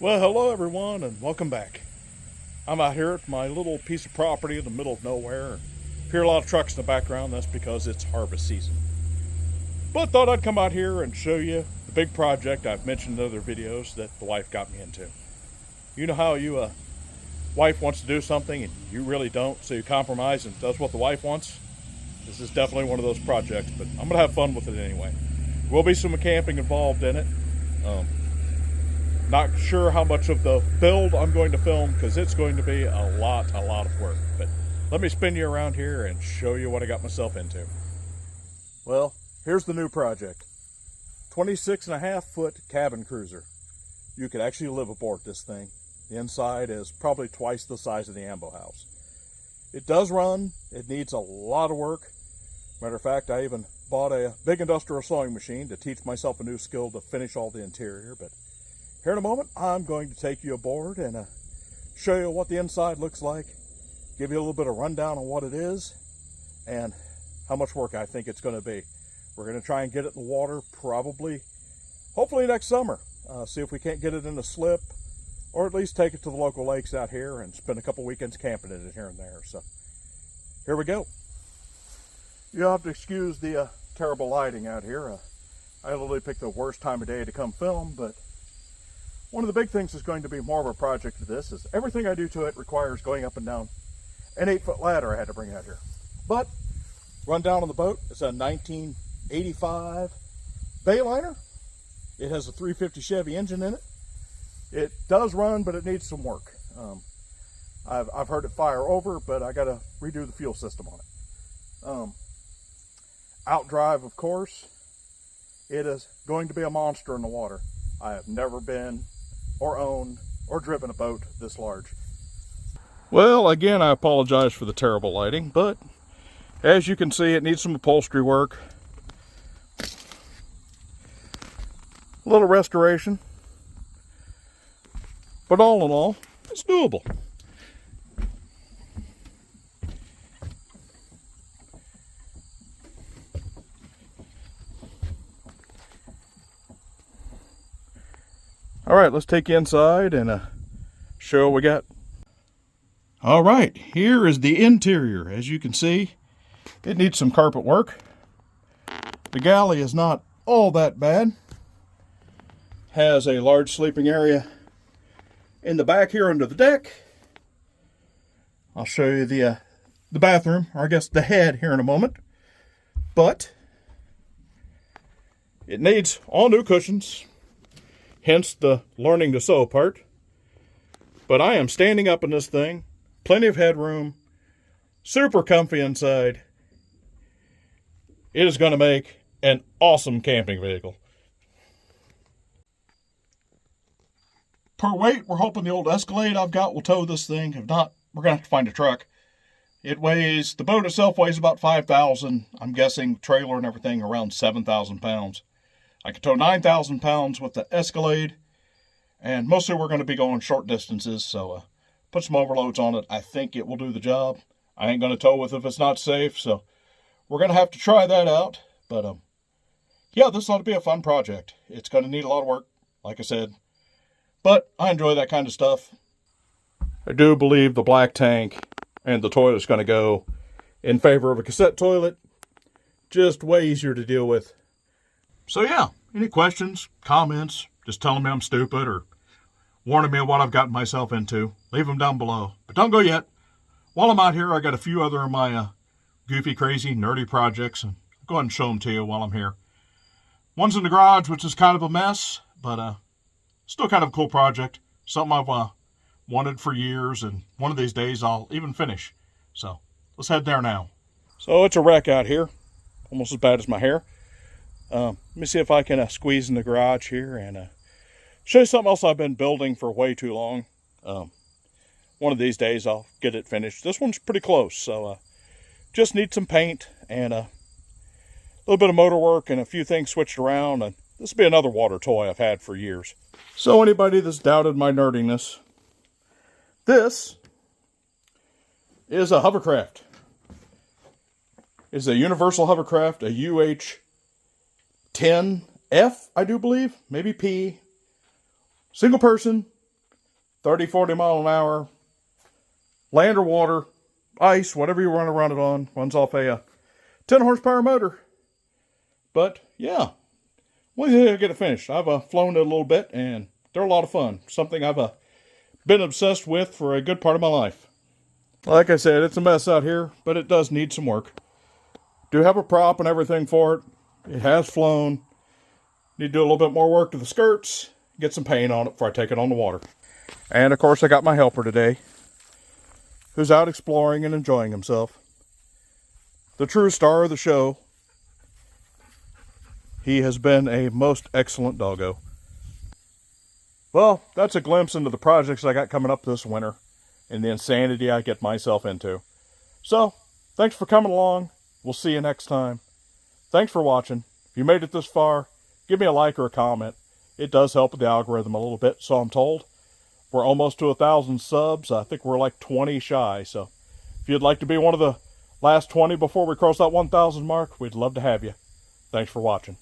Well, hello everyone and welcome back. I'm out here at my little piece of property in the middle of nowhere. If you hear a lot of trucks in the background, that's because it's harvest season. But thought I'd come out here and show you the big project I've mentioned in other videos that the wife got me into. You know how you wife wants to do something and you really don't, so you compromise and does what the wife wants? This is definitely one of those projects, but I'm gonna have fun with it anyway. Will be some camping involved in it. Not sure how much of the build I'm going to film because it's going to be a lot of work. But let me spin you around here and show you what I got myself into. Well, here's the new project. 26.5-foot cabin cruiser. You could actually live aboard this thing. The inside is probably twice the size of the AmboHouse. It does run. It needs a lot of work. Matter of fact, I even bought a big industrial sewing machine to teach myself a new skill to finish all the interior. But here in a moment, I'm going to take you aboard and show you what the inside looks like, give you a little bit of rundown on what it is, and how much work I think it's going to be. We're going to try and get it in the water hopefully next summer. See if we can't get it in a slip, or at least take it to the local lakes out here and spend a couple weekends camping in it here and there. So here we go. You'll have to excuse the terrible lighting out here. I literally picked the worst time of day to come film, but one of the big things is going to be more of a project to this is everything I do to it requires going up and down an 8-foot ladder I had to bring out here. But rundown on the boat, it's a 1985 Bayliner. It has a 350 Chevy engine in it. It does run, but it needs some work. I've heard it fire over, but I got to redo the fuel system on it. Outdrive, of course, it is going to be a monster in the water. I have never been or owned or driven a boat this large. Well, again, I apologize for the terrible lighting, but as you can see, it needs some upholstery work, a little restoration, but all in all, it's doable. All right, let's take you inside and show what we got. All right, here is the interior. As you can see, it needs some carpet work. The galley is not all that bad. Has a large sleeping area in the back here under the deck. I'll show you the bathroom, or I guess the head, here in a moment. But it needs all new cushions. Hence the learning to sew part. But I am standing up in this thing. Plenty of headroom. Super comfy inside. It is going to make an awesome camping vehicle. Per weight, we're hoping the old Escalade I've got will tow this thing. If not, we're going to have to find a truck. The boat itself weighs about 5,000. I'm guessing trailer and everything around 7,000 pounds. I can tow 9,000 pounds with the Escalade, and mostly we're going to be going short distances, so put some overloads on it. I think it will do the job. I ain't going to tow with it if it's not safe, so we're going to have to try that out. But yeah, this ought to be a fun project. It's going to need a lot of work, like I said, but I enjoy that kind of stuff. I do believe the black tank and the toilet's going to go in favor of a cassette toilet. Just way easier to deal with. So yeah, any questions, comments, just telling me I'm stupid or warning me of what I've gotten myself into, leave them down below. But don't go yet. While I'm out here, I got a few other of my goofy, crazy, nerdy projects, and I'll go ahead and show them to you while I'm here. One's in the garage, which is kind of a mess, but still kind of a cool project. Something I've wanted for years, and one of these days I'll even finish. So let's head there now. So it's a wreck out here, almost as bad as my hair. Let me see if I can squeeze in the garage here and show you something else I've been building for way too long. One of these days I'll get it finished. This one's pretty close, so just need some paint and a little bit of motor work and a few things switched around. And this will be another water toy I've had for years. So anybody that's doubted my nerdiness, this is a hovercraft. It's a universal hovercraft, a UH-10F, I do believe, maybe P. Single person, 30, 40 mile an hour, land or water, ice, whatever you want to run it on, runs off a 10 horsepower motor. But yeah, we'll get it finished. I've flown it a little bit, and they're a lot of fun. Something I've been obsessed with for a good part of my life. Like I said, it's a mess out here, but it does need some work. Do have a prop and everything for it. It has flown. Need to do a little bit more work to the skirts, get some paint on it before I take it on the water. And of course I got my helper today, who's out exploring and enjoying himself. The true star of the show. He has been a most excellent doggo. Well, that's a glimpse into the projects I got coming up this winter and the insanity I get myself into. So, thanks for coming along. We'll see you next time. Thanks for watching. If you made it this far, give me a like or a comment. It does help with the algorithm a little bit, so I'm told. We're almost to 1,000 subs. I think we're like 20 shy. So if you'd like to be one of the last 20 before we cross that 1,000 mark, we'd love to have you. Thanks for watching.